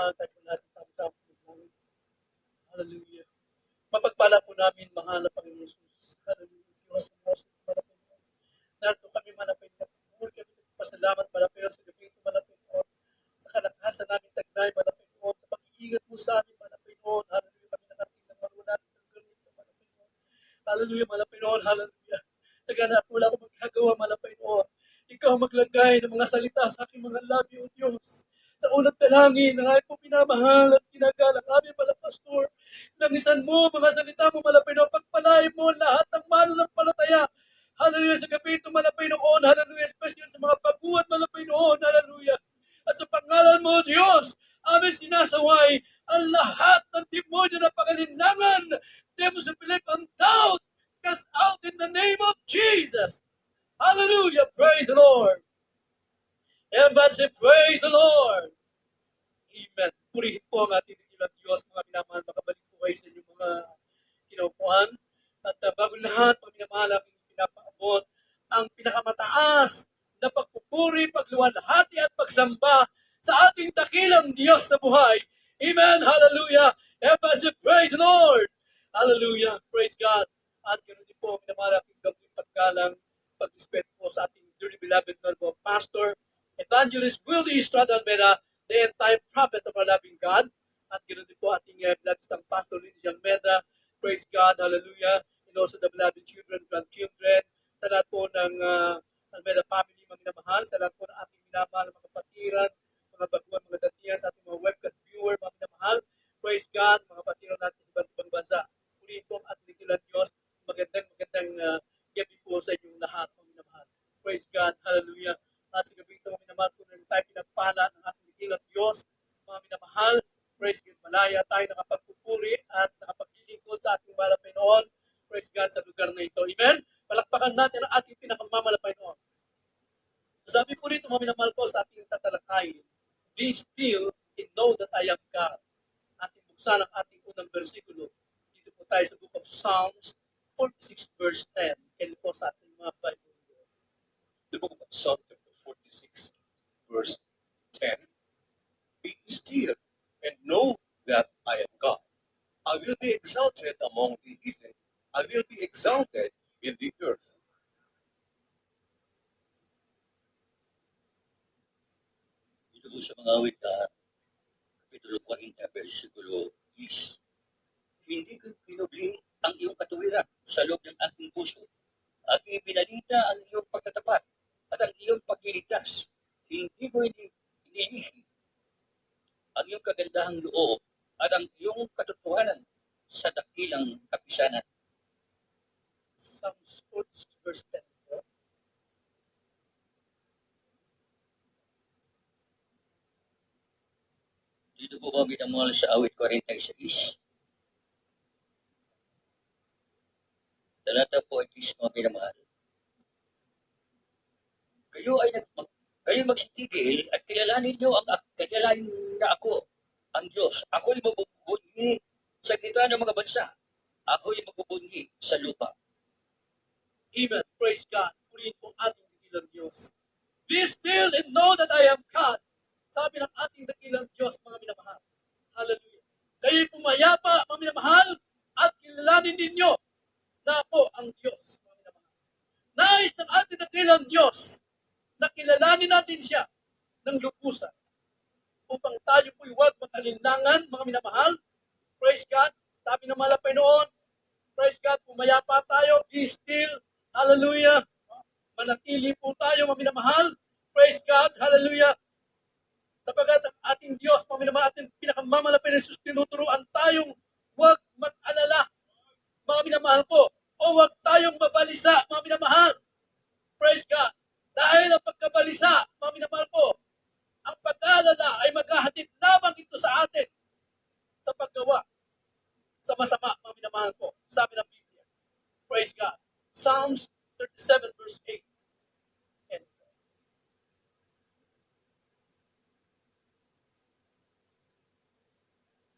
minamahal, tayo po natin sama-sama po namin. Hallelujah. Mapagpala po namin, mahal na Panginoon Jesus. Hallelujah. Diyos ang most malapit po. Narito kami malapit na po. Kami pasalamat malapit sa gabi ito malapit po. Sa kalakasan namin tagnay malapit po. Sa pag-iingat mo sa amin malapit po. Hallelujah. Kami nakating ng marunan sa gabi ito malapit po. Hallelujah. Malapit po. Hallelujah. Sa ganap wala akong magkagawa malapit po. Ikaw maglagay ng mga salita sa aking mga labi, O Diyos. Sa unang talangin, ang aking po pinamahal at ginagalang aming pala pastor. Langisan mo, mga salita mo, malapino, pagpalain mo lahat ng mananampalataya. Hallelujah, sa gabi ito, malapinoon. Hallelujah, especially sa mga baguhan, malapinoon. Hallelujah. At sa pangalan mo, Diyos, aming sinasaway ang lahat ng demonyo na pagalinlangan. Demons of belief and doubt, cast out in the name of Jesus. Hallelujah, praise the Lord. Everybody say, praise the Lord. Amen. Purihin po ang ating ilang Diyos, mga minamahal, makabalik po kayo sa inyong mga kinupuan. At bago lahat, mga minamahal, aking pinapaabot ang pinakamataas na pagpupuri, pagluwalhati at pagsamba sa ating dakilang Diyos sa buhay. Amen. Hallelujah. Everybody say, praise the Lord. Hallelujah. Praise God. At ganoon din po, minamahal, aking gawin paggalang, pag-respect po sa ating dearly beloved Lord Pastor, Evangelist Willie Estrada Almeda, the end-time prophet of our loving God. At ganoon din po ating beloved Pastor Lindsay Almeda. Praise God, hallelujah. And also the beloved children, grandchildren, sa lahat po ng Almeda family, mga minamahal, sa lahat po ng ating minamahal, mga kapatiran, mga baguhan, mga datiyan, sa ating mga webcast viewer, mga minamahal. Praise God, mga patiran natin sa iba't ibang bansa. Purihin po ang ating ilang Diyos. Magandang gabi po sa inyong lahat, mga minamahal. Praise God, hallelujah. At sa gabi ito, mga minamahal, kung tayo pinagpala ng ating ilang Diyos, mga minamahal, praise God, malaya tayo nakapagpupuri at nakapaglilingkod sa ating malapay noon. Praise God sa lugar na ito. Amen? Palakpakan natin ang ating pinakamamalapay noon. So sabi po rito, mga minamahal ko, sa ating tatalakayin, be still and know that I am God. Ating buksan ang ating unang versikulo. Dito po tayo sa book of Psalms 46 verse 10. Kaya po sa ating mga Bible. The book of Psalm 46 verse 10. Be still and know that I am God. I will be exalted among the heathen. I will be exalted in the earth. Ito po sa mga awit na Kapitulo 40, versikulo 10. Hindi ko pinubli ang iyong katuwiran sa loob ng aking puso. Aking pinalita ang iyong pagtatapat at ang iyong pagliligtas. Hindi ko iniihi ang iyong kagandahang loob at ang iyong katotohanan sa dakilang kapisanan. Psalms 46 verse 10. Dito po kami namuhal sa awit 46. Talata po ay mga pinamahal. Kayo magsitigil at kilalanin niyo kilalanin na ako, ang Diyos. Ako'y mabubunyi sa gitna ng mga bansa. Ako'y mabubunyi sa lupa. Amen. Praise God. Purihin po ang ating dakilang Diyos. Be still and know that I am God. Sabi ng ating dakilang Diyos, mga minamahal. Hallelujah. Kayo'y pumayapa, mga minamahal, at kilalanin ninyo na ako ang Diyos, mga minamahal. Nais ng ating dakilang Diyos na kilalanin natin siya ng lubusan upang tayo po'y huwag mag-alinlangan, mga minamahal. Praise God. Sabi ng malapay noon, praise God, pumayapa tayo, be still, hallelujah. Manatili po tayo, mga minamahal. Praise God, hallelujah. Sapagkat ang ating Diyos, mga minamahal, ating pinakamamalapay na Jesus, tinuturuan tayong huwag mag-alala, mga minamahal ko, o huwag tayong mabalisa, mga minamahal. Praise God. Dahil ang pagkabalisa, mga minamahal ko, ang pag-aalala ay maghahatid lamang ito sa atin sa paggawa sa masama, mga minamahal ko, sabi ng Biblia. Praise God. Psalms 37 verse 8. And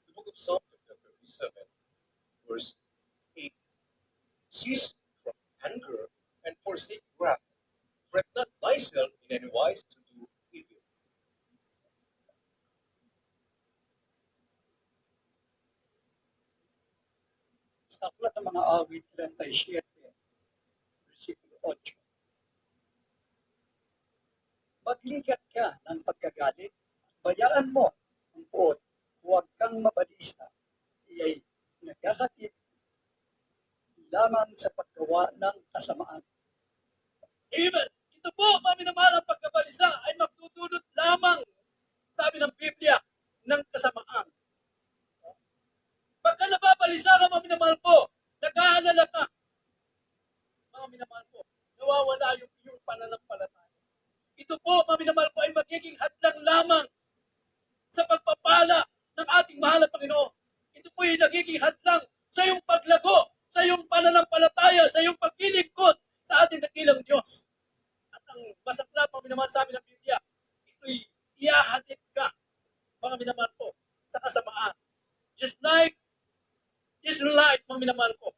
The book of Psalm 37 verse 8. Cease from anger and forsake wrath. Fret not thyself in any wise to do evil. Sa aklat ng mga awit 37, versikulo 8. Magligat ka ng pagkagalit, bayaan mo ang puot, huwag kang mabalisa, iya'y naghahatid lamang sa paggawa ng kasamaan. Amen. Ito po, mga minamahal, ang pagkabalisa ay magdudulot lamang, sabi ng Biblia, ng kasamaan. Pagka nababalisa ka, mga minamahal po, nag-aalala ka, mga minamahal po, nawawala yung iyong pananampalataya. Ito po, mga minamahal po, ay magiging hadlang lamang sa pagpapala ng ating mahal na Panginoon. Ito po ay nagiging hadlang sa iyong paglago, sa iyong pananampalataya, sa iyong paglilingkod sa ating dakilang Diyos. At ang masaklap, mga minamahal, sabi ng Biblia, ito'y ihahatid ka, mga minamahal po, sa kasamaan. Just like Israelite, mga minamahal ko.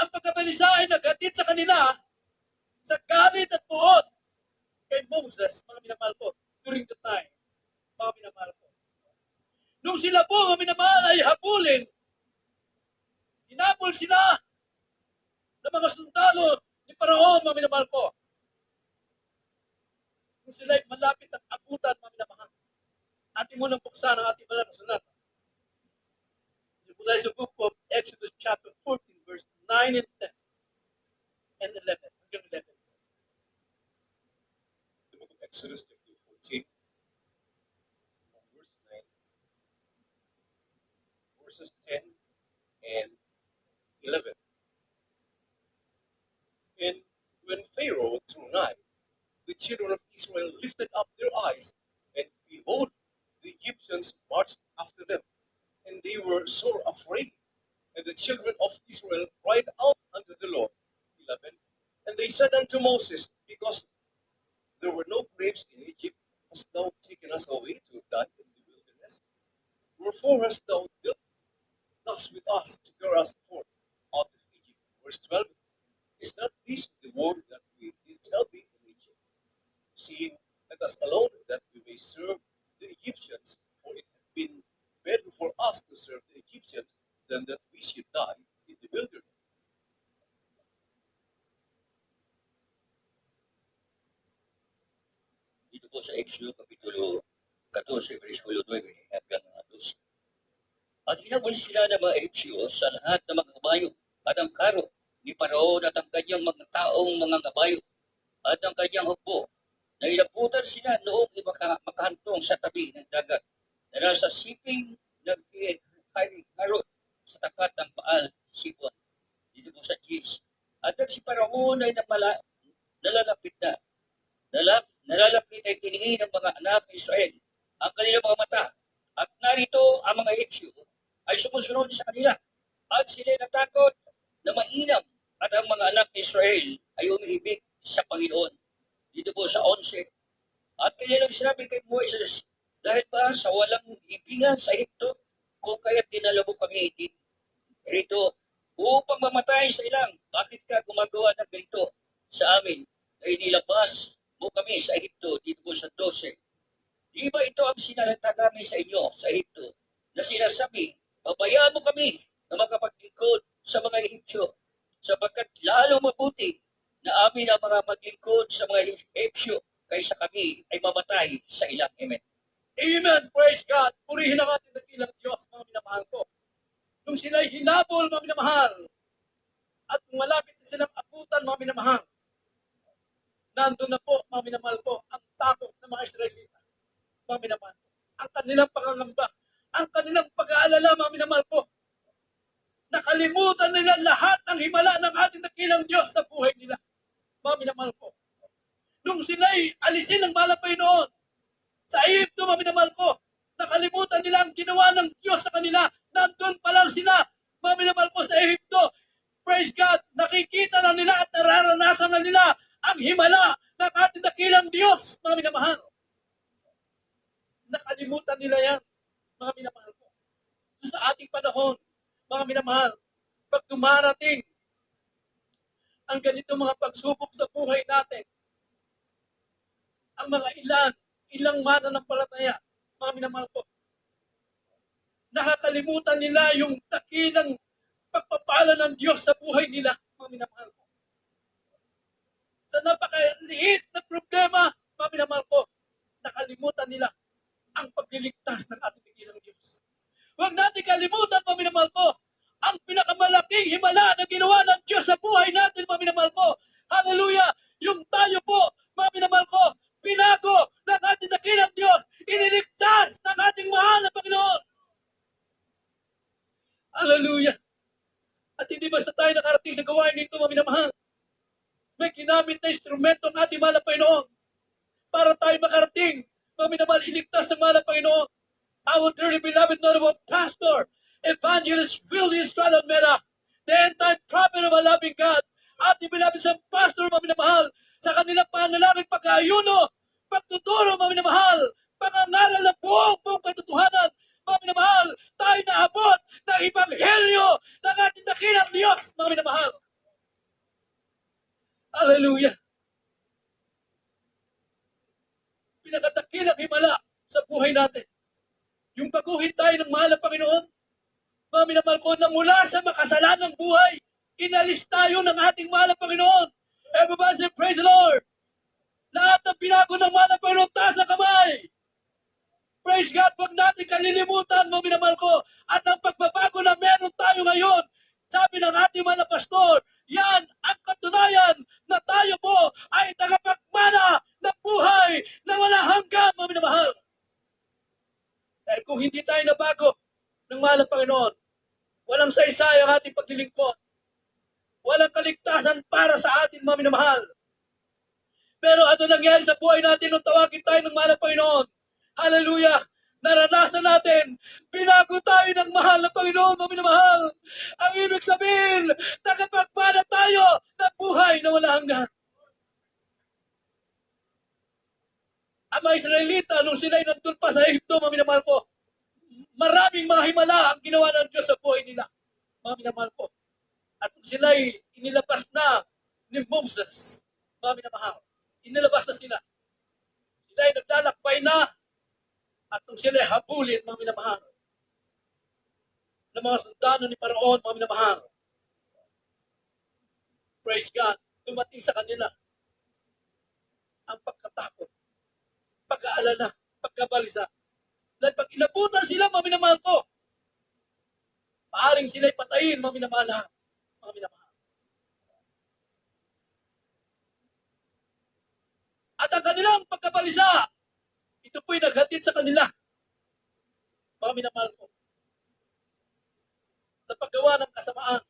Ang pagkabalisa ay naghatid sa kanila sa galit at puot kay Moses, mga minamahal ko, during the time, mga minamahal ko. Nung sila po, mga minamahal, ay habulin, hinabol sila ng mga sundalo ni Paraon, mga minamahal ko. Nung sila ay malapit ang abutan, mga minamahal. Ating munang buksan ang ating malang sulat. Mula sa book of Exodus chapter 14, verse 9 and 10 and 11. Hanggang 11. The book of Exodus chapter 14, from verse 9, verses 10 and 11. And when Pharaoh drew nigh, the children of Israel lifted up their eyes, and behold, the Egyptians marched after them, and they were sore afraid. And the children of Israel cried out unto the Lord. 11. And they said unto Moses, because there were no graves in Egypt, hast thou taken us away to die in the wilderness? Wherefore hast thou dealt thus with us to carry us forth out of Egypt? Verse 12. Is not this the word that we did tell thee in Egypt? Seeing, let us alone that we may serve the Egyptians, for it had been better for us to serve the Egyptians than that we should die in the wilderness. Dito po sa Exodus Kapitulo 14, versikulo 9 hanggang 12. At hinabol sila ng mga Egyptyo sa lahat ng mga kabayo at ang karo ni Paraon at ang kanyang mga taong mga kabayo at ang kanyang hukbo. Nailaputan sila noong makahantong sa tabi ng dagat na nasa siping ng Harod sa tapat ng Baal Sipon. Dito po sa Gis. At si Paraon ay nalalapit na. Nalalapit ay tiningin ng mga anak ng Israel ang kanilang mga mata. At narito ang mga Egyptyo ay sumusunod sa kanila. At sila natakot na mainam. At ang mga anak ng Israel ay umihibig sa Panginoon. Dito po sa 11. At kanilang sinabi kay Moises, dahil ba sa walang ibingan sa Egypto, kung kaya't dinala mo kami rito upang mamatay sa ilang, bakit ka gumagawa ng ganito sa amin na inilabas mo kami sa Egypto? Dito po sa 12. Di ba ito ang sinalita namin sa inyo sa Egypto na sinasabi, pabayaan mo kami na makapaglingkod sa mga Egyptyo sapagkat lalo mabuti na amin ang mga maglingkod sa mga Egyptyo kaysa kami ay mamatay sa ilang. Amen. Amen. Praise God. Purihin ang ating dakilang Diyos, mga minamahal ko. Nung sila'y hinabol, mga minamahal, at kung malapit na silang abutan, mga minamahal, nandun na po, mga minamahal ko, ang takot ng mga Israelita, mga minamahal ko. Ang kanilang pangangamba, ang kanilang pag-aalala, mga minamahal ko. Nakalimutan nila lahat ng himala ng ating dakilang Diyos sa buhay nila, mga minamahal ko. Nung sila'y alisin ng malapay noon, sa Egypto, mga minamahal ko, nakalimutan nila ang ginawa ng Diyos sa kanila. Nandun pa lang sila, mga minamahal ko, sa Egypto. Praise God, nakikita na nila at nararanasan na nila ang himala ng ating dakilang Diyos, mga minamahal. Nakalimutan nila yan, mga minamahal ko. So sa ating panahon, mga minamahal, pag dumarating ang ganito mga pagsubok sa buhay natin, ang mga ilang mananampalataya, mga minamahal ko, nakakalimutan nila yung dakilang pagpapala ng Diyos sa buhay nila, mga minamahal ko. Sa napakaliit na problema, mga minamahal ko, nakalimutan nila ang pagliligtas ng ating dakilang Diyos. Huwag natin kalimutan, mga minamahal ko, ang pinakamalaking himala na ginawa ng Diyos sa buhay natin, mga minamahal ko. Hallelujah! Yung tayo po, mga minamahal ko, pinago ng ating dakilang Diyos, iniligtas ng ating mahal na Panginoon. Hallelujah! At hindi basta tayo nakarating sa gawain nito, mga minamahal. May ginamit na instrumento ang ating mahal na Panginoon para tayo makarating, mga minamahal, iligtas ng mahal na Panginoon. Our dearly beloved Honorable Pastor, Evangelist Willie Estrada Almera, the end-time prophet of a loving God, ating beloved sa Pastor, mga minamahal, sa kanilang panalangin pag-aayuno, pagtuturo, mga minamahal, pangangaral ng buong katotohanan, mga minamahal, tayo naabot ng Ebanghelyo ng ating dakilang Diyos, mga minamahal. Hallelujah! Pinakadakilang himala sa buhay natin. Yung baguhin tayo ng mahal na Panginoon, mga minamahal ko, na mula sa makasalanang buhay, inalis tayo ng ating mahal na Panginoon. Everybody say, praise the Lord! Lahat ng pinago ng mahal na Panginoon, taas ang kamay! Praise God! Huwag natin kalilimutan, mga minamahal ko, at ang pagbabago na meron tayo ngayon, sabi ng ating mga pastor, yan ang katunayan na tayo po ay tagapagmana ng buhay na wala hanggan, mga minamahal. Dahil kung hindi tayo nabago ng mahal na Panginoon, walang saysay ang ating paglilingkod. Walang kaligtasan para sa atin, mga minamahal. Pero ano nangyari sa buhay natin nung tawagin tayo ng mahal na Panginoon? Hallelujah! Naranasan natin, pinago tayo ng mahal na Panginoon, mga minamahal. Ang ibig sabihin, tagapagmana tayo ng buhay na wala hanggan. Ang mga Israelita, nung sila'y nandun pa sa Egypto, mga minamahal ko, maraming mga himala ang ginawa ng Diyos sa buhay nila, mga minamahal ko. At nung sila'y inilabas na ni Moses, mga minamahal, inilabas na sila. Sila'y naglalakbay na, at nung sila'y habulin, mga minamahal, ng mga sundalo ni Paraon, mga minamahal, praise God, dumating sa kanila ang pagkatakot, pag-aalala, pagkabalisa. Dahil pag inabutan sila, mga minamahal ko, maaring sila'y patayin, mga minamahal, mga minamahal. At ang kanilang pagkabalisa, ito po'y naghatid sa kanila, mga minamahal ko, sa paggawa ng kasamaan.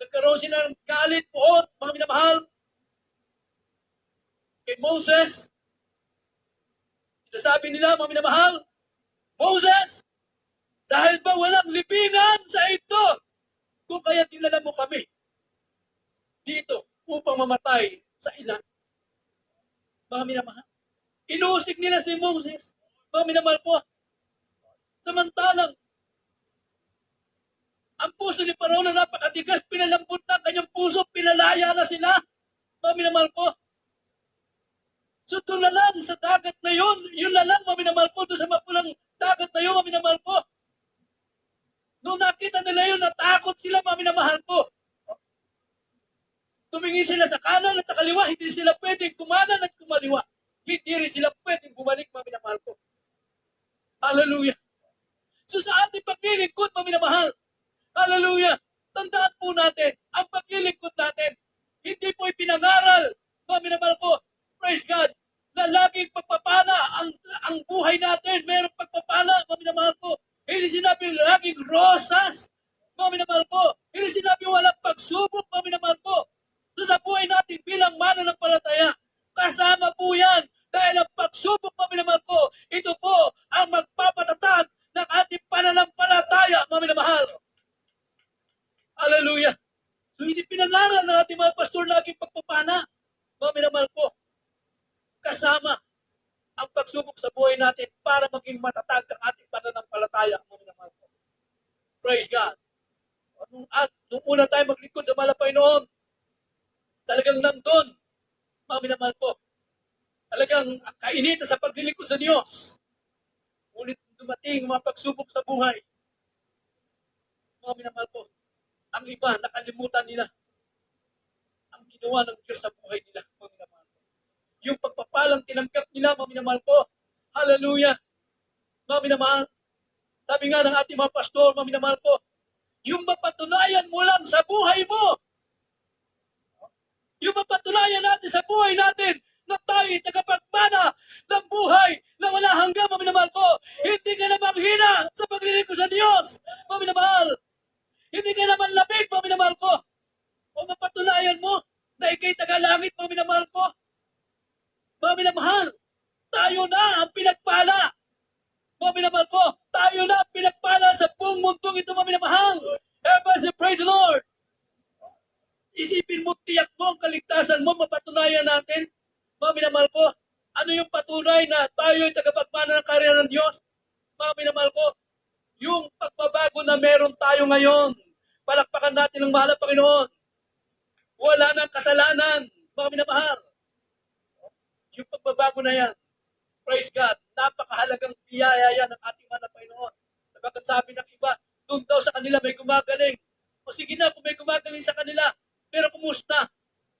Nagkaroon sila ng galit, puot, mga minamahal, kay Moses. Sinasabi nila, mga minamahal, Moses, dahil ba walang libingan sa ito, kung kaya dinala mo kami dito upang mamatay sa ilan. Mga minamahal, inuusig nila si Moses, mga minamahal ko. Samantalang, ang puso ni Paraon na napakatigas, pinalambot na kanyang puso, pinalaya na sila, mga minamahal ko. So doon na lang sa dagat na yun na lang, mga minamahal ko, doon sa mapulang dagat na yun, mga minamahal ko. Noong nakita nila yun, natakot sila, mga minamahal ko. Tumingi sila sa kanan at sa kaliwa, hindi sila pwedeng kumanan at kumaliwa. Hindi rin sila pwedeng bumalik, mga minamahal ko. Hallelujah. So sa ating paglilingkod, mga minamahal, hallelujah, tandaan po natin, ang paglilingkod natin, hindi po ipinangaral, mga minamahal ko, praise God, na laging pagpapala ang buhay natin, mayroong pagpapala, mga minamahal ko. Hindi sinabi laging rosas, mga minamahal ko. Hindi sinabi walang pagsubok, mga minamahal ko. So sa buhay natin bilang mananampalataya, kasama po yan dahil ang pagsubok, mga minamahal ko, ito po ang magpapatatag ng ating pananampalataya, mga minamahal. Hallelujah. So hindi pinangaral ng ating mga pastor laging pagpapana, mga minamahal ko. Kasama ang pagsubok sa buhay natin para maging matatag ang ating pananampalataya, mga minamahal ko. Praise God. At nung una tayo maglingkod sa mahal na Panginoon, talagang nandun, mga minamahal ko. Talagang kainitan sa paglilingkod sa Diyos. Ngunit dumating ang mga pagsubok sa buhay, mga minamahal ko, ang iba nakalimutan nila ang ginawa ng Diyos sa buhay nila, mga minamahal ko. Yung pagpapalang tinanggap nila, mga minamahal ko, hallelujah, mga minamahal. Sabi nga ng ating mga pastor, mga minamahal ko, yung mapatunayan mo lang sa buhay mo, yung mapatunayan natin sa buhay natin na tayo ay tagapagmana ng buhay na wala hanggang, mga minamahal ko. Hindi ka na manghina sa paglilingkod sa Diyos, mga minamahal. Hindi ka naman labig, mga minamahal ko. O mapatunayan mo na ikay taga-langit, mga minamahal ko. Mga minamahal, tayo na ang pinagpala. Mga minamahal ko, tayo na ang pinagpala sa buong mundong ito, mga minamahal. Everybody say, praise the Lord. Isipin mo, tiyak mo ang kaligtasan mo, mapatunayan natin. Mga minamahal ko, ano yung patunay na tayo ay tagapagmana ng karya ng Diyos? Mga minamahal ko, yung pagbabago na meron tayo ngayon, palakpakan natin ng mahal na Panginoon. Wala nang kasalanan, mga minamahal. Yung pagbabago na yan, praise God, napakahalagang biyaya yan ng ating mahal na Panginoon. Sabagat sabi ng iba, doon daw sa kanila may gumagaling. O sige na, kung may gumagaling sa kanila, pero kumusta?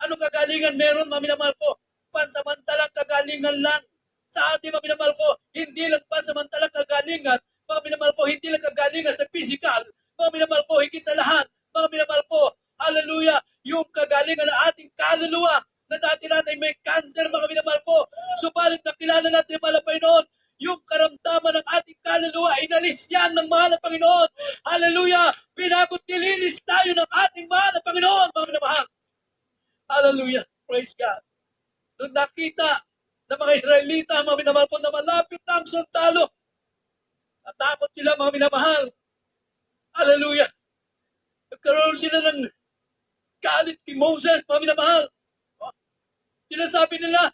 Anong kagalingan meron, mga minamahal ko? Pansamantalang kagalingan lang. Sa ating mga minamahal ko, hindi lang pansamantalang kagalingan, mga minamahal ko, hindi lang kagalingan sa physical, mga minamahal ko, higit sa lahat, mga minamahal ko, hallelujah, yung kagalingan ng ating kaluluwa, na dati natin may cancer, mga minamahal ko, subalit nakilala natin, mahal na Panginoon, yung karamdaman ng ating kaluluwa, inalis yan ng mahal na Panginoon. Hallelujah! Pinagot nilinis tayo ng ating mahal na Panginoon, mga minamahal. Hallelujah! Praise God! Doon nakita ng mga Israelita, mga minamahal ko, na malapit na ang sundalo. Natakot sila, mga minamahal. Hallelujah! Nagkaroon sila ng galit kay Moses, mga minamahal. Sila sabi nila,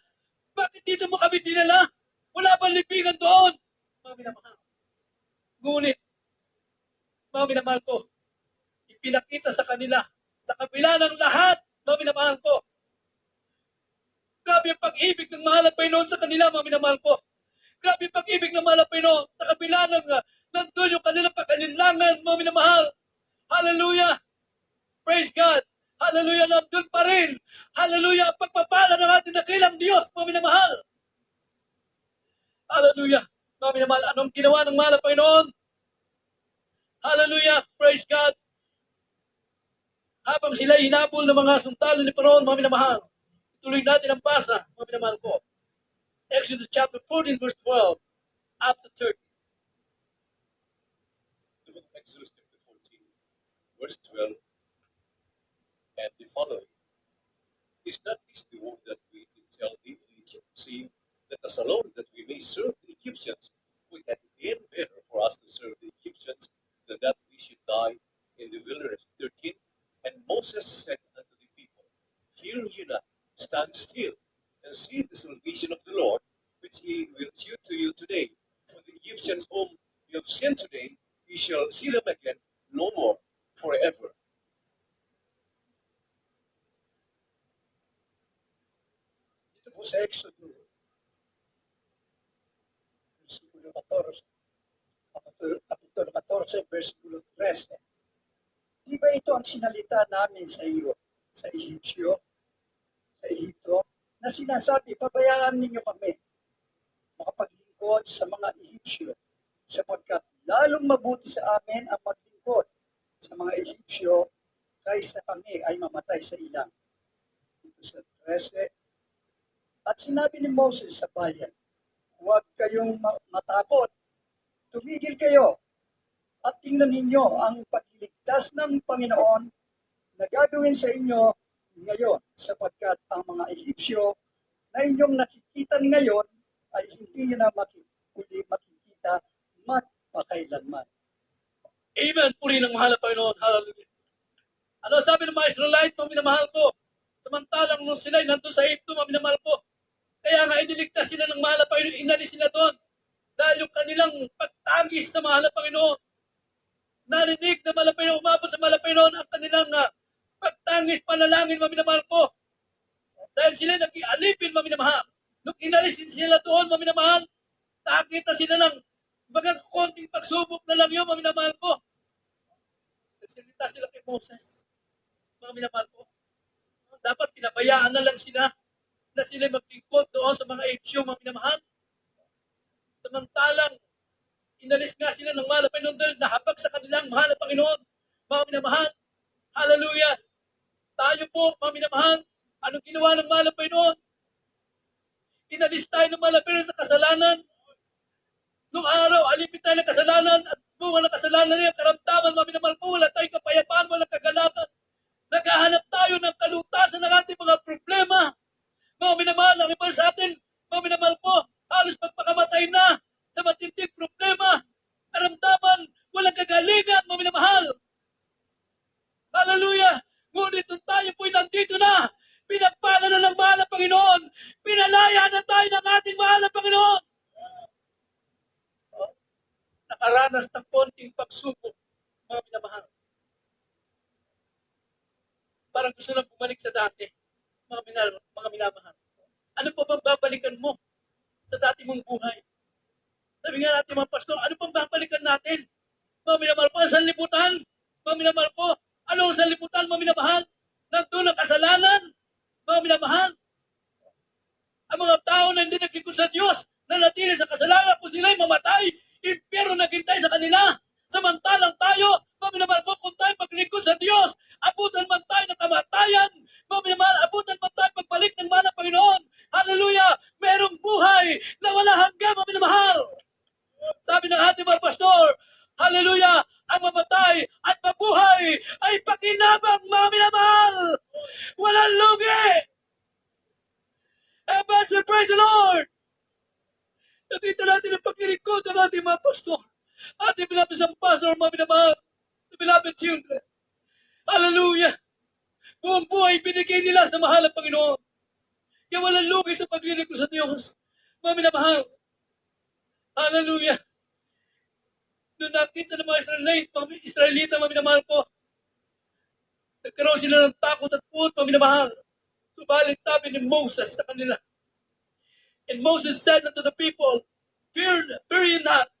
bakit dito mo kami dinala? Wala bang libingan doon? Mga minamahal. Ngunit, mga minamahal ko, ipinakita sa kanila, sa kabila ng lahat, mga minamahal ko, grabe ang pag-ibig ng mahal na Panginoon sa kanila, mga minamahal ko. Grabe ang pag-ibig ng mahal na Panginoon sa kabila ng nandun yung kanilang pag-alinlangan, mga minamahal. Hallelujah! Praise God! Hallelujah! Nandun pa rin. Hallelujah! Ang pagpapala ng ating dakilang Diyos, mga minamahal. Hallelujah! Mga minamahal, anong ginawa ng mahal na Panginoon? Hallelujah! Praise God! Habang sila hinabol ng mga sundalo ni Paraon, mga minamahal, ituloy natin ang basa, mga minamahal ko. Exodus chapter 14, verse 12, up to 30. The book of Exodus chapter 14, verse 12, and the following. Is not this the word that we did tell thee in Egypt, saying, let us alone that we may serve the Egyptians? It had been better for us to serve the Egyptians than that we should die in the wilderness. 13. And Moses said unto the people, fear ye not, stand still, and see the salvation of the Lord, which he will shew to you today. For the Egyptians whom you have seen today, ye shall see them again no more forever. Ito po sa Exodus, versikulo 14, kapitulo 14, versikulo 13. Di ba ito ang sinalita namin sa iyo, sa Ehipsyo, sa Ehipto, na sinasabi, pabayaan ninyo kami, makapaglingkod sa mga Ehipsyo, sapagkat lalong mabuti sa amin ang maglingkod sa mga Ehipsyo kaysa kami ay mamatay sa ilang. Ito sa 13. At sinabi ni Moses sa bayan, huwag kayong matakot, tumigil kayo, at tingnan ninyo ang pagliligtas ng Panginoon na gagawin sa inyo ngayon, sapagkat ang mga Ehipsyo na inyong nakikita ngayon ay hindi nyo na uli makikita magpakailanman. Amen. Puri ng mahal na Panginoon. Hallelujah. Ano sabi ng mga Israelite, mga minamahal ko? Samantalang nung sila'y nandun sa Egypto, mga minamahal ko. Kaya nga iniligtas sila ng mahal na Panginoon, inalis sila doon. Dahil yung kanilang pagtangis sa mahal na Panginoon. Narinig na mahal na Panginoon, umabot sa mahal na Panginoon ang kanilang pagtangis, panalangin, mga minamahal ko. Dahil sila nag-ialipin, mga minamahal. Nung inalis sila doon, mga minamahal, nakakita sila ng Mga konting pagsubok na lang yun, mga minamahal ko. Nagsalita sila kay Moses, mga minamahal ko. Dapat pinabayaan na lang sila na sila maglingkod doon sa mga HU, mga minamahal. Samantalang, inalis nga sila ng mahal na Panginoon dahil nahabag sa kanilang mahal na Panginoon. Mga minamahal, hallelujah. Tayo po, mga minamahal, anong ginawa ng mahal na Panginoon? Inalis tayo ng mahal na Panginoon sa kasalanan. Nung araw, alipin tayo ng kasalanan at bunga ng kasalanan niya, karamdaman, mga minamahal ko, wala tayong kapayapaan, walang kagalakan. Naghahanap tayo ng kalutasan ng ating mga problema. Mga minamahal, ang iba sa atin, mga minamahal ko, halos magpakamatay na sa matinding problema. Karamdaman, walang kagalingan, mga minamahal. Hallelujah! Ngunit nung tayo po'y nandito na, pinagpala na ng mahal na Panginoon, pinalaya na tayo ng ating mahal na Panginoon. Nakaranas ng konting pagsubok, mga minamahal. Parang gusto lang bumalik sa dati, mga minamahal. Ano pa bang babalikan mo sa dati mong buhay? Sabi nga natin mga pastor, ano pang babalikan natin? Mga minamahal ko, ang sanlibutan. Mga minamahal ko, ano ang sanlibutan, mga minamahal? Nandun ang kasalanan, mga minamahal. Ang mga tao na hindi naglingkod sa Diyos, na natili sa kasalanan, kung sila'y mamatay, impyerno naghintay sa kanila. Samantalang tayo, mga minamahal ko, kung tayo maglingkod sa Diyos, abutan man tayo ng kamatayan, mga minamahal, abutan man tayo pagbalik ng mana Panginoon. Hallelujah! Merong buhay na wala hanggang, mga minamahal. Sabi ng ating mga pastor, hallelujah, ang mamatay at mabuhay ay pakinabang, mga minamahal. Walang lugi. Ambassador, praise the Lord. Nakita natin ang paglilingkod ng ating mga pastor. Ating beloved isang pastor, mga minamahal. The beloved children. Hallelujah. Buong buhay binigay nila sa mahal ng Panginoon. Kaya walang lugi sa paglilingkod sa Diyos. Mga minamahal. Hallelujah. Noong nakita ng mga Israelita, mga minamahal ko, nagkaroon sila ng takot at puot, mga minamahal. Subalit sabi ni Moses sa kanila. And Moses said unto the people, Fear ye not,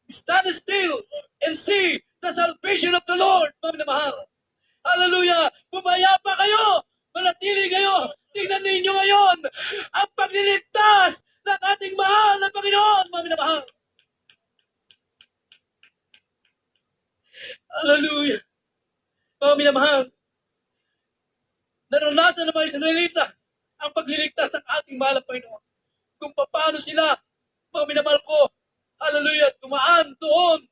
stand still and see the salvation of the Lord, mga minamahal. Hallelujah! Bumaya pa kayo! Manatili kayo! Tingnan ninyo ngayon ang pagliligtas ng ating mahal na Panginoon, mga minamahal. Hallelujah! Mga minamahal, naranasan ng mga Israelita ang pagliligtas ng ating mahal na Panginoon. Kung paano sila, mga minamahal ko, hallelujah, tumaan doon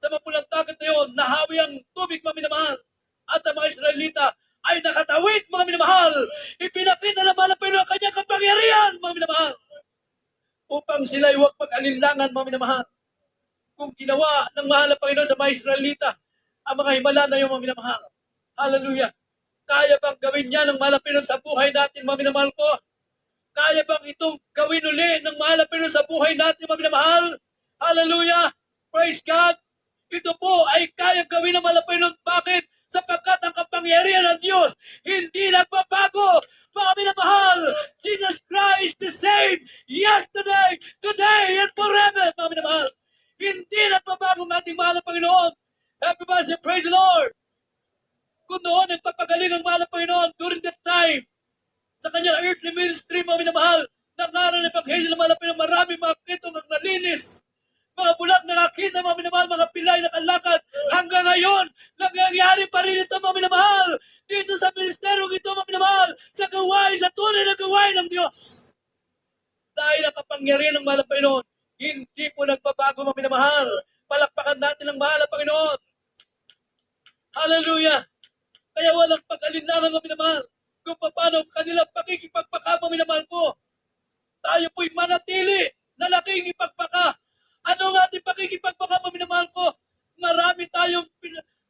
sa mapulang dagat na yun, nahawi ang tubig, mga minamahal. At ang mga Israelita ay nakatawid, mga minamahal. Ipinakita ng mahal na Panginoon ang kanyang kapangyarihan, mga minamahal. Upang sila ay huwag pag-alinlangan, mga minamahal. Kung ginawa ng mahal na Panginoon sa mga Israelita, ang mga himala na yung mga minamahal. Hallelujah. Kaya bang gawin niya ng mahal na Panginoon sa buhay natin, mga minamahal ko? Kaya bang itong gawin uli ng mahal na Panginoon sa buhay natin, mga minamahal? Hallelujah! Praise God! Ito po ay kaya gawin ng mahal na Panginoon. Bakit? Sapagkat ang kapangyarihan ng Diyos hindi nagbabago. Mga minamahal, Jesus Christ the same yesterday, today, and forever, mga minamahal. Hindi nagbabago ang ating mahal na Panginoon. Everybody say, praise the Lord! Kung noon nagpapagaling ang mahal na Panginoon during that time, sa kanyang earthly ministry, mga minamahal, nangaral ng Ebanghelyo ng mahal na Panginoon, marami mga kitong ang nalinis, mga bulag nakakita, mga minamahal, mga pilay nakalakad, hanggang ngayon, nangyayari pa rin ito, mga minamahal, dito sa ministeryo ito, mga minamahal, sa gawain, sa tunay na gawain ng Diyos. Dahil ang kapangyarihan ng mahal na Panginoon, hindi po nagbabago, mga minamahal. Palakpakan natin ang mahal na Panginoon. Hallelujah! Kaya walang pag-alinlangan, mga minamahal, kung paano kanilang pakikipagpaka, mga minamahal ko. Tayo po'y manatili na nakikipagpaka. Ano nga ating pakikipagpaka, mga minamahal ko? Marami tayong,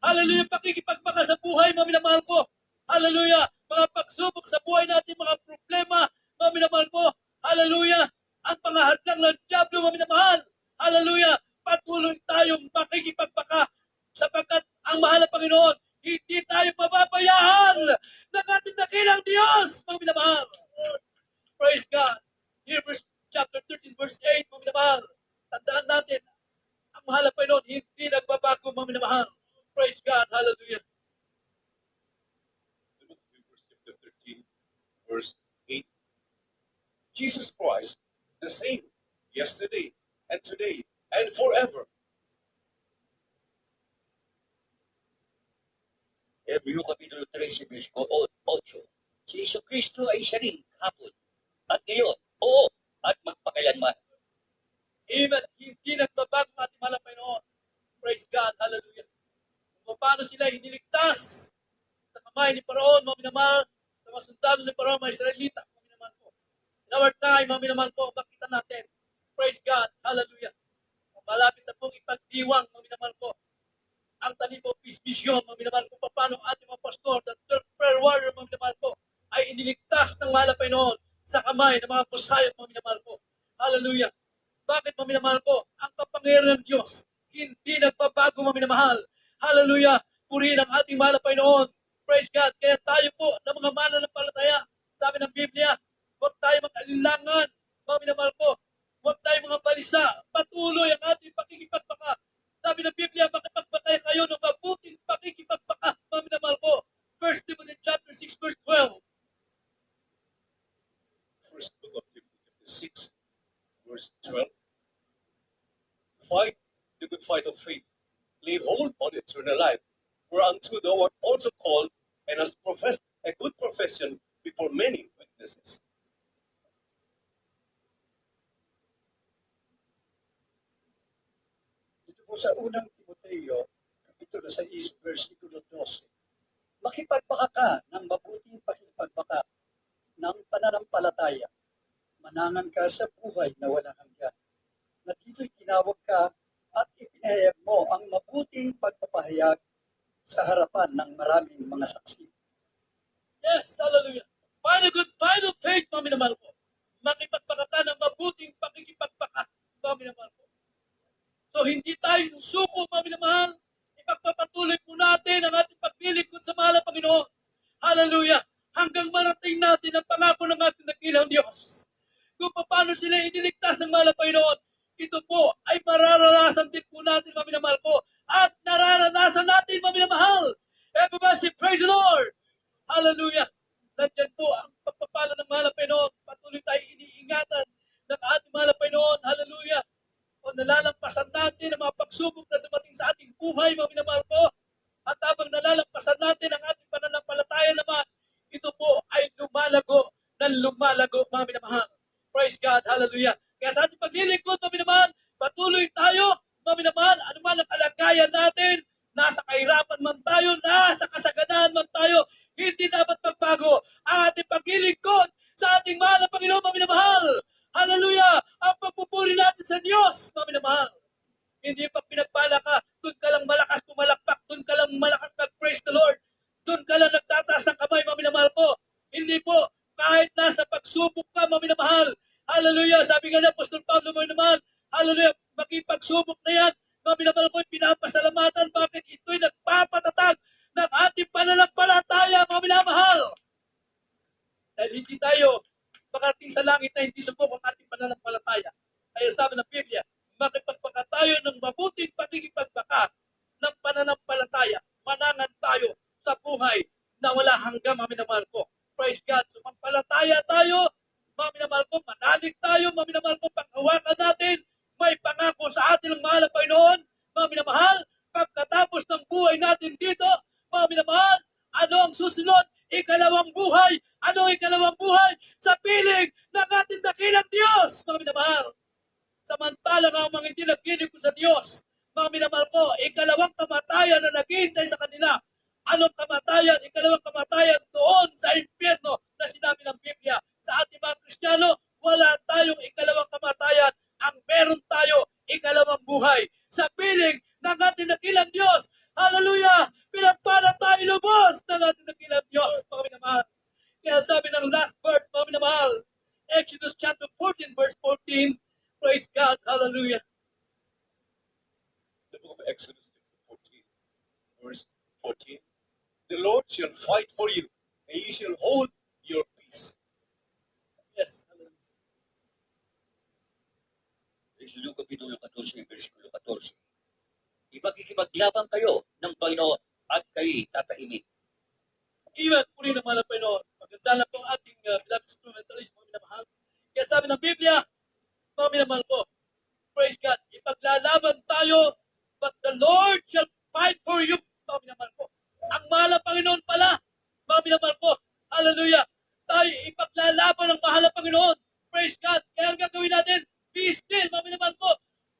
hallelujah, pakikipagpaka sa buhay, mga minamahal ko. Hallelujah, mga pagsubok sa buhay natin, mga problema, mga minamahal ko. Hallelujah, ang pangahadlang ng Diablo, mga minamahal. Hallelujah, patuloy tayong makikipagpaka sapagkat ang mahal na Panginoon, hindi tayo pababayaan ng ating dakilang Diyos, mga minamahal. Praise God. Hebrews chapter 13, verse 8, mga minamahal. Tandaan natin, the same yesterday and today and forever. Hebreo Kapitulo 13, verso 8. Si Yesu Kristo ay siya rin hapon at ngayon, oo, at magpakailanman. Amen. Hindi nagbabago ang ating mahal na Panginoon. Praise God. Hallelujah. Kung paano sila iniligtas sa kamay ni Paraon, mga minamahal, sa mga sundalo ni Paraon, mga Israelita, mga minamahal ko. In our time, mga minamahal ko, makita natin. Praise God. Hallelujah. Malapit na pong ipagdiwang, mga minamahal ko, ang talipong vision, mga minamahal ko, paano ang ating mga pastor, the prayer warrior, mga minamahal ko, ay iniligtas ng mahal na Panginoon sa kamay ng mga pusayot, mga minamahal ko. Hallelujah. Bakit, mga minamahal ko? Ang kapangyarihan ng Diyos, hindi nagbabago, mga minamahal. Hallelujah. Purihin ang ating mahal na Panginoon. Praise God. Kaya tayo po na mga mananampalataya, sabi ng Biblia, huwag tayo mag-alilangan, mga minamahal ko. Huwag tayo mga balisa. Patuloy ang ating pakikipagbaka. Sabi ng Biblia, makipagbakay kayo ng mabuting pakikipagbaka, mga minamahal ko. 1 Timothy chapter 6, verse 12. First book of Timothy, chapter 6, verse 12. Fight the good fight of faith. Lay hold on eternal life, whereunto thou art also called, and hast professed a good profession before many witnesses. Dito po sa unang Timoteo, Kapitulo 6, versikulo 12, makipagbaka ka ng mabuting pakipagbaka ng pananampalataya. Manangan ka sa buhay na walang hanggan. Na dito'y tinawag ka at ipinahayag mo ang mabuting pagpapahayag sa harapan ng maraming mga saksi. Yes, hallelujah. Find a good fight of faith, mga minamahal ko. Makipagbaka ka ng mabuting pakikipagbaka, mga minamahal ko. So hindi tayo susuko, mga minamahal. Ipagpapatuloy po natin ang ating paglilingkod sa mahal na Panginoon. Hallelujah. Hanggang marating natin ang pangako ng ating dakilang Diyos. Kung paano sila iniligtas ng mahal na Panginoon, ito po ay mararanasan din po natin, mga minamahal ko. At nararanasan natin, mga minamahal. Everybody say, praise the Lord. Hallelujah. Nandiyan po ang pagpapala ng mahal na Panginoon. Patuloy tayo iniingatan ng ating mahal na Panginoon. Hallelujah. O nalalampasan natin ang mga pagsubok na dumating sa ating buhay, mga minamahal ko. At habang nalalampasan natin ang ating pananampalataya naman, ito po ay lumalago ng lumalago, mga minamahal. Praise God. Hallelujah. Kaya sa ating paglilingkod, mga minamahal, patuloy tayo, mga minamahal, anuman ang kalagayan natin, nasa kahirapan man tayo, nasa kasaganahan man tayo, hindi dapat magbago ang ating paglilingkod sa ating mahal na Panginoon, mga minamahal. Hallelujah! Ang pagpupuri natin sa Diyos, mga minamahal. Hindi pag pinagpala ka, doon ka lang malakas pumalakpak, doon ka lang malakas mag-praise the Lord, doon ka lang nagtataas ng kamay, mga minamahal ko. Hindi po, kahit nasa pagsubok ka, mga minamahal. Hallelujah! Sabi nga ni Apostol Pablo, mga minamahal, hallelujah! Makipagsubok na yan, mga minamahal ko, pinapasalamatan, bakit ito'y nagpapatatag ng ating pananampalataya, mga minamahal. Dahil hindi tayo makarating sa langit na hindi subok ang ating pananampalataya. Kaya sabi ng Biblia, makipagpaka tayo ng mabuting pakikipagbaka ng pananampalataya. Manangan tayo sa buhay na wala hanggang, mga minamahal ko. Praise God. Sumampalataya tayo, mga minamahal ko. Manalig tayo, mga minamahal ko. Panghawakan natin. May pangako sa atin ng mahal na Panginoon, mga minamahal. Pagkatapos ng buhay natin dito, mga minamahal, ano ang susunod? Ikalawang buhay. Ano ang ikalawang buhay? Sa piling ng ating dakilang Diyos, mga minamahal. Samantalang ang mga hindi nagkinig ko sa Diyos, mga minamahal ko, ikalawang kamatayan na naghihintay sa kanila. Anong kamatayan? Ikalawang kamatayan doon sa impyerno na sinabi ng Biblia. Sa ating mga Kristiyano, wala tayong ikalawang kamatayan. Ang meron tayo, ikalawang buhay. Sa piling ng ating dakilang Diyos. Hallelujah! Pinagpala tayo lubos ng ating dakilang Diyos, mga minamahal. Kaya sabi ng last verse, mga minamahal, Exodus chapter 14, verse 14, praise God, hallelujah. The book of Exodus, chapter 14, verse 14. The Lord shall fight for you, and ye shall hold your peace. Yes, hallelujah. Exodus Kapitulo 14, versikulo 14. Ipagkikipaglaban kayo ng Panginoon at kayo'y tatahimik. Even, puri naman ang Panginoon. Maganda lang po ang ating beloved instrumentalist, mga minamahal. Kaya sabi ng Biblia, tayo, but the Lord shall fight for you. Mga minamahal ko. Ang mahal na Panginoon pala, mga minamahal ko. Hallelujah. Tayo ipaglalaban ng mahal na Panginoon. Praise God. Kaya ang gagawin natin, be still, mga minamahal ko.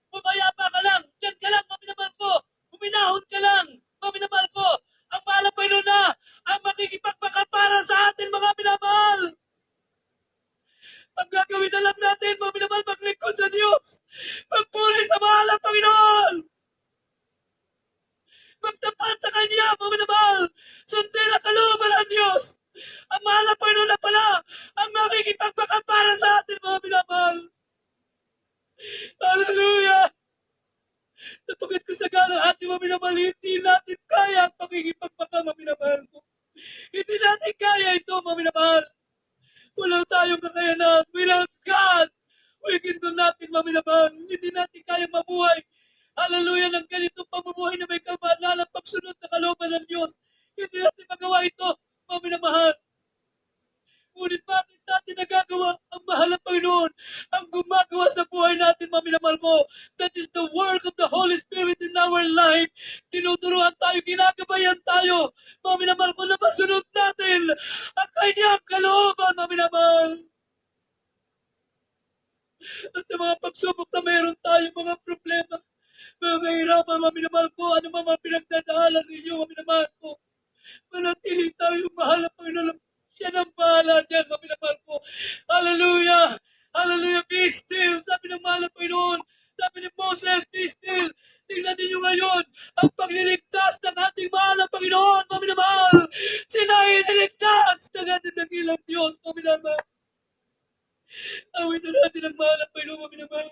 Pumayapa ka lang. Diyan ka lang, mga minamahal ko. Huminahon ka lang, mga minamahal ko. Ang mahal na Panginoon na ang makikipagpakapara sa atin, mga minamahal. Ang gagawin na lang natin, mga minamahal, maglingkod sa Diyos. Magpuri sa mahal na Panginoon. Magtapat sa Kanya, mga minamahal. Sundin ang kalooban ng Diyos. Ang mahal na Panginoon na pala ang makikipagpakapara sa atin, mga minamahal. Hallelujah! Sapagkat kung sa ganang ating mga minamahal, hindi natin kaya ang pakikipagpaka, mga minamahal ko. Hindi natin kaya ito, mga minamahal. Wala tayong kakayanan. Without God, we can do nothing, mga minamahal. Hindi natin kaya mabuhay. Hallelujah, ng ganitong pamumuhay na may kamanalang pagsunod sa kalooban ng Diyos. Hindi natin magawa ito, mga minamahal. Ngunit bakit natin nagagawa ang mahal na Panginoon ang gumagawa sa buhay natin, mga minamahal ko? That is the work of the Holy Spirit in our life. Tinuturuan tayo, ginagabayan tayo, mga minamahal ko, na masunod natin ang kanyang kalooban, mga minamahal. At sa mga pagsubok na mayroon tayo, mga problema, mga kahirapan, mga minamahal ko, ano mga pinagdadaanan ninyo, mga minamahal ko, manatili tayo, mahal na Panginoon. Siya nang bahala dyan, mga minamahal ko. Hallelujah! Hallelujah! Be still! Sabi ng mahal na Panginoon. Sabi ni Moses, be still! Tingnan ninyo ngayon ang pagliligtas ng ating mahal na Panginoon, mga minamahal. Sila ay niligtas ng ating dakilang Diyos, mga minamahal. Awitan natin ang mahal na Panginoon, mga minamahal.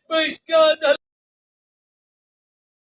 Praise God!